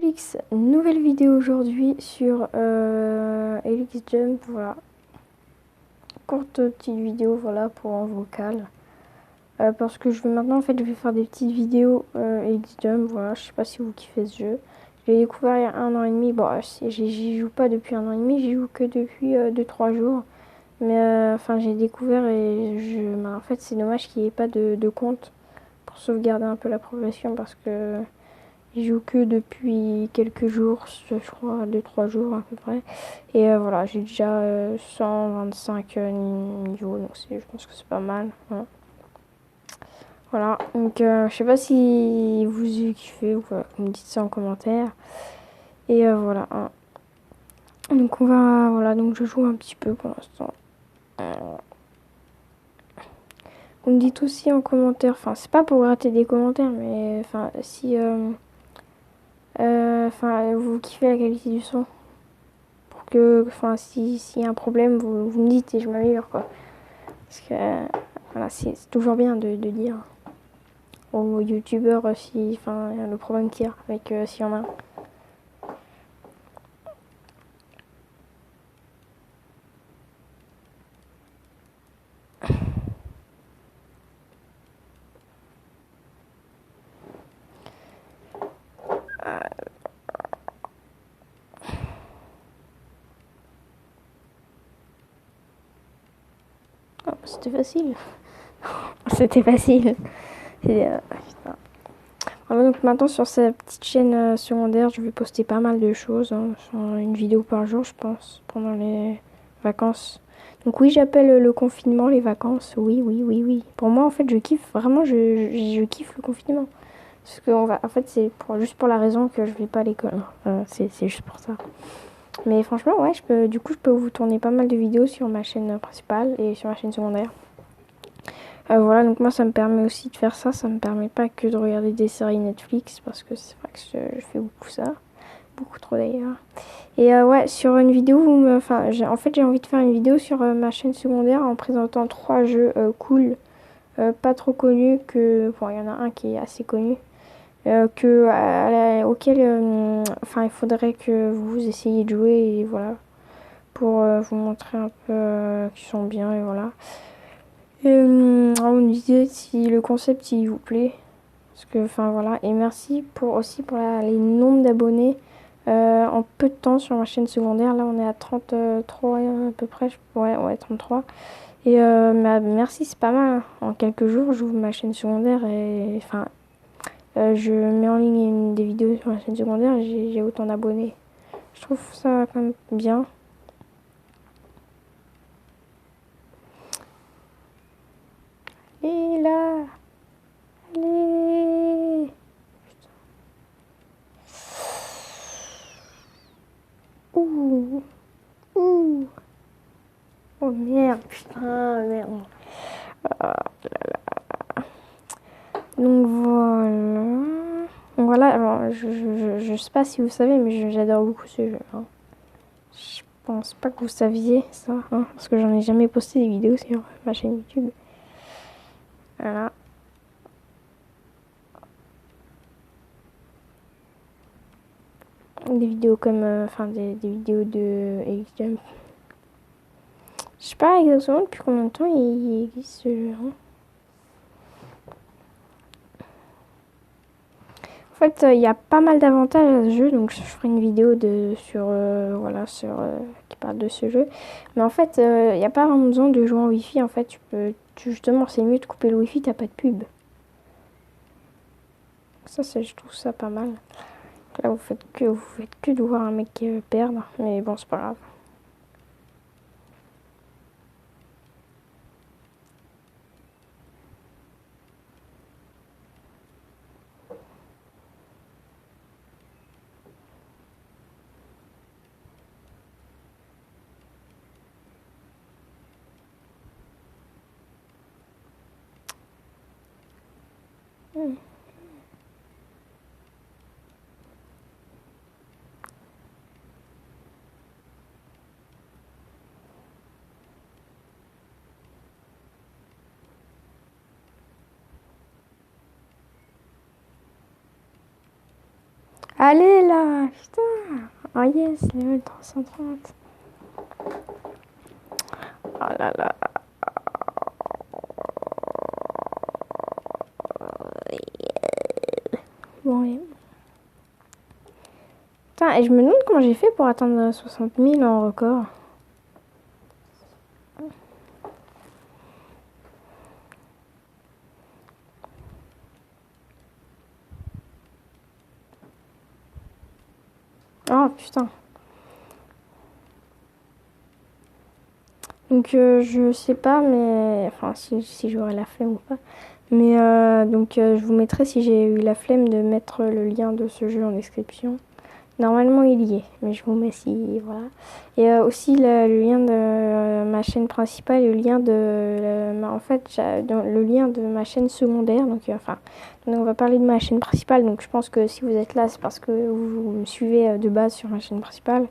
Elix, nouvelle vidéo aujourd'hui sur Elix Jump, voilà. Courte petite vidéo, voilà, pour en vocal. Parce que maintenant, en fait, je vais faire des petites vidéos Elix Jump, voilà. Je sais pas si vous kiffez ce jeu. Je l'ai découvert il y a 1 an et demi. Bon, j'y joue pas depuis 1 an et demi, j'y joue que depuis 2-3 jours. Mais enfin, j'ai découvert et en fait, c'est dommage qu'il n'y ait pas de compte pour sauvegarder un peu la progression parce que je joue que depuis quelques jours, je crois 2-3 jours à peu près. Et voilà, j'ai déjà 125 niveaux, donc je pense que c'est pas mal. Voilà, donc je sais pas si vous kiffez ou quoi, vous me dites ça en commentaire. Et voilà, hein. Donc on va, voilà, donc je joue un petit peu pour l'instant. Vous me dites aussi en commentaire, enfin c'est pas pour gratter des commentaires, mais enfin si vous kiffez la qualité du son. Enfin, s'il y a un problème, vous me dites et je m'améliore, quoi. Parce que, voilà, c'est toujours bien de dire aux youtubeurs si, enfin, le problème qu'il y a avec s'il y en a un. Oh, c'était facile. C'était facile. Putain. Voilà, donc maintenant sur cette petite chaîne secondaire, je vais poster pas mal de choses, hein, une vidéo par jour, je pense, pendant les vacances. Donc oui, j'appelle le confinement les vacances. Oui, oui, oui, oui. Pour moi, en fait, je kiffe. Vraiment, je kiffe le confinement. Parce que en fait, c'est juste pour la raison que je vais pas à l'école. C'est juste pour ça. Mais franchement, ouais, du coup, je peux vous tourner pas mal de vidéos sur ma chaîne principale et sur ma chaîne secondaire. Voilà, donc moi, ça me permet aussi de faire ça. Ça me permet pas que de regarder des séries Netflix parce que c'est vrai que je fais beaucoup ça. Beaucoup trop d'ailleurs. Et ouais, sur une vidéo, en fait, j'ai envie de faire une vidéo sur ma chaîne secondaire en présentant 3 jeux cool, pas trop connus, bon, il y en a un qui est assez connu, auquel, il faudrait que vous essayiez de jouer et voilà, pour vous montrer un peu qu'ils sont bien et voilà. Et vous me disiez si le concept il vous plaît, parce que, enfin voilà, et merci aussi pour les nombres d'abonnés. En peu de temps sur ma chaîne secondaire, là on est à 33 à peu près, ouais 33. Et merci, c'est pas mal, hein. En quelques jours, j'ouvre ma chaîne secondaire et enfin, je mets en ligne des vidéos sur ma chaîne secondaire et j'ai autant d'abonnés. Je trouve ça quand même bien. Et là, allez. Ouh, ouh. Oh merde, putain, merde. Donc voilà. Donc voilà, alors, je sais pas si vous savez, mais j'adore beaucoup ce jeu, hein. Je pense pas que vous saviez ça, hein, parce que j'en ai jamais posté des vidéos sur ma chaîne YouTube. Voilà. Des vidéos comme, des vidéos de Elix Jump. Je sais pas exactement depuis combien de temps il existe ce jeu, hein. En fait, il y a pas mal d'avantages à ce jeu, donc je ferai une vidéo qui parle de ce jeu. Mais en fait, il n'y a pas vraiment besoin de jouer en Wi-Fi. En fait, justement, c'est mieux de couper le Wi-Fi, t'as pas de pub. Ça, je trouve ça pas mal. Là, vous faites que de voir un mec perdre, mais bon, c'est pas grave. Allez là, putain. Oh yes, level 330. Oh là là. Bon, oui. Putain, et je me demande comment j'ai fait pour atteindre 60 000 en record. Oh putain. Donc je sais pas, mais enfin si j'aurai la flemme ou pas. Mais je vous mettrai si j'ai eu la flemme de mettre le lien de ce jeu en description. Normalement il y est, mais je vous mets si voilà. Et aussi le lien de ma chaîne principale et le lien de en fait le lien de ma chaîne secondaire. Donc on va parler de ma chaîne principale. Donc je pense que si vous êtes là, c'est parce que vous me suivez de base sur ma chaîne principale.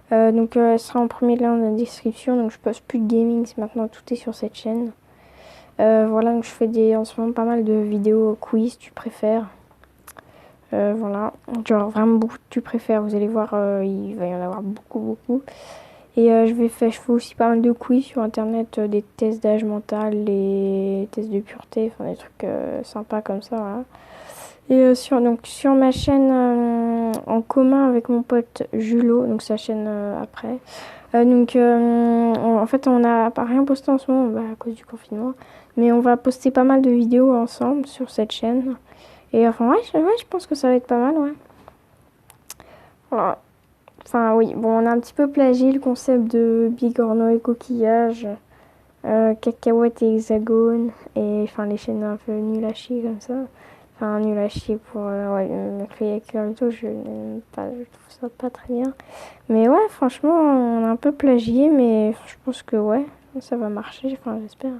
Elle sera en premier lien dans la description. Donc je poste plus de gaming, maintenant tout est sur cette chaîne. Voilà, donc je fais en ce moment pas mal de vidéos quiz, tu préfères. Voilà, genre vraiment beaucoup de tu préfères. Vous allez voir, il va y en avoir beaucoup. Et je fais aussi pas mal de quiz sur internet, des tests d'âge mental, des tests de pureté, enfin des trucs sympas comme ça. Voilà. Et sur ma chaîne en commun avec mon pote Julo, donc sa chaîne après. En fait, on n'a pas rien posté en ce moment à cause du confinement. Mais on va poster pas mal de vidéos ensemble sur cette chaîne. Et enfin, ouais, je pense que ça va être pas mal, ouais. Voilà. Enfin, oui, bon, on a un petit peu plagié le concept de bigorneau et coquillage, cacahuète et hexagone, et enfin, les chaînes un peu nul à chier comme ça. Enfin, nul à chier pour créer avec Naruto, je trouve ça pas très bien. Mais ouais, franchement, on a un peu plagié, mais je pense que ouais, ça va marcher, enfin, j'espère.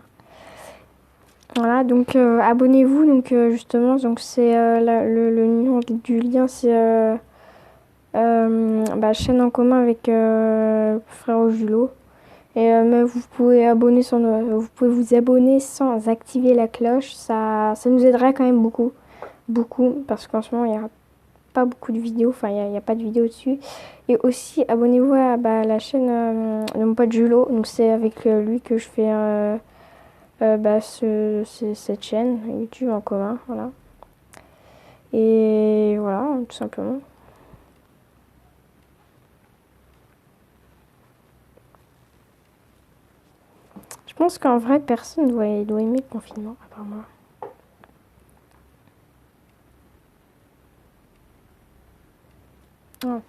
Voilà, donc abonnez-vous, donc justement, donc c'est le nom du lien, c'est chaîne en commun avec frère Julo. Et mais vous pouvez vous abonner sans activer la cloche, ça nous aiderait quand même beaucoup, parce qu'en ce moment il n'y a pas beaucoup de vidéos, enfin il y a pas de vidéos dessus. Et aussi abonnez-vous à la chaîne de mon pote Julo, donc c'est avec lui que je fais cette chaîne YouTube en commun, voilà. Et voilà, tout simplement. Je pense qu'en vrai, personne doit aimer le confinement, à part moi. Ouais.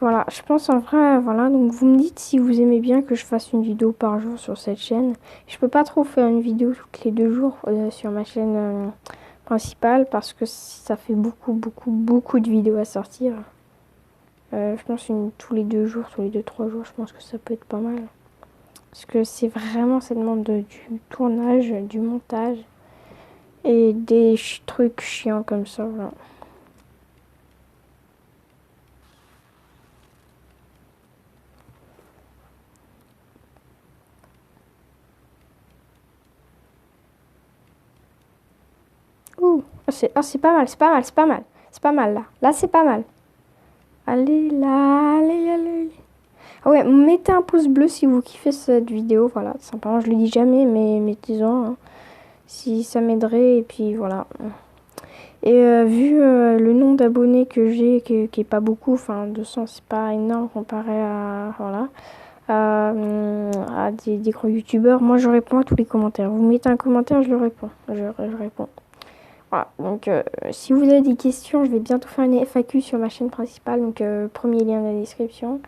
Voilà, je pense en vrai, voilà, donc vous me dites si vous aimez bien que je fasse une vidéo par jour sur cette chaîne. Je peux pas trop faire une vidéo toutes les 2 jours sur ma chaîne principale parce que ça fait beaucoup de vidéos à sortir. Je pense tous les 2 jours, tous les 2, 3 jours, je pense que ça peut être pas mal. Parce que ça demande du tournage, du montage et des trucs chiants comme ça, voilà. Ouh, c'est pas mal, c'est pas mal là. Là, c'est pas mal. Allez là, allez. Ah ouais, mettez un pouce bleu si vous kiffez cette vidéo, voilà, simplement, je le dis jamais, mais mettez-en, hein, si ça m'aiderait, et puis voilà. Et vu le nombre d'abonnés que j'ai, qui est pas beaucoup, enfin 200 c'est pas énorme comparé à, voilà, à des gros youtubeurs, moi je réponds à tous les commentaires. Vous mettez un commentaire, je le réponds, je réponds. Voilà, donc si vous avez des questions, je vais bientôt faire une FAQ sur ma chaîne principale, donc premier lien dans la description.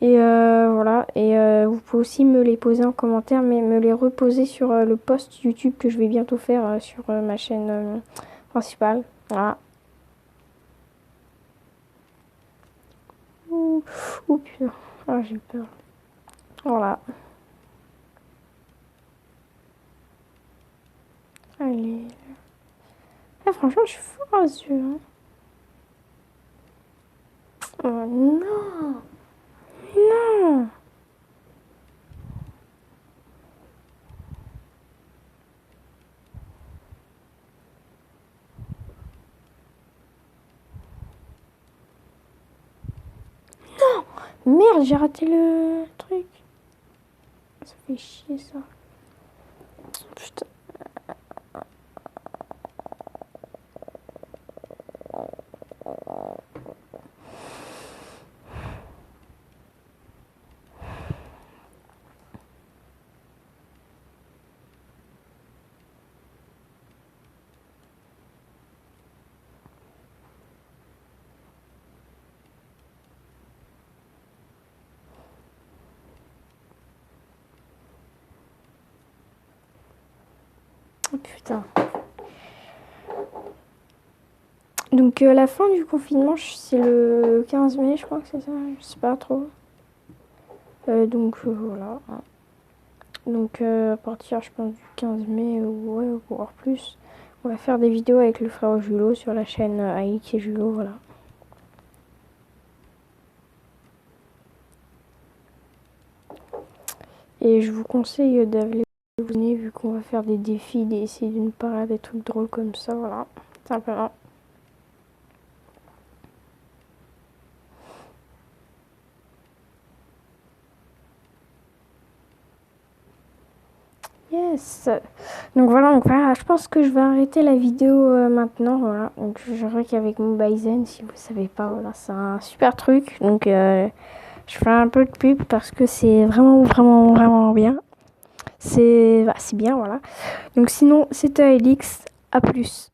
Et voilà, et vous pouvez aussi me les poser en commentaire, mais me les reposer sur le post YouTube que je vais bientôt faire sur ma chaîne principale. Voilà. Ouh, ouh putain, ah, j'ai peur. Voilà. Allez. Ah, franchement, je suis fort à ce jeu, hein. Oh non, non. Merde, j'ai raté le truc. Ça fait chier ça. Putain. Oh, putain. Donc la fin du confinement, c'est le 15 mai, je crois que c'est ça, je sais pas trop. Donc voilà. Donc à partir, je pense, du 15 mai, ouais, voire plus, on va faire des vidéos avec le frère Julot sur la chaîne Aïk et Julot, voilà. Et je vous conseille d'aller vous abonner vu qu'on va faire des défis, d'essayer de ne pas des trucs drôles comme ça, voilà, simplement. Yes. Donc voilà, je pense que je vais arrêter la vidéo maintenant, voilà. Donc je reviens qu'avec Mobizen, si vous savez pas, voilà, c'est un super truc. Donc je fais un peu de pub parce que c'est vraiment, vraiment, vraiment bien. C'est bien, voilà. Donc sinon, c'était Elix, à plus.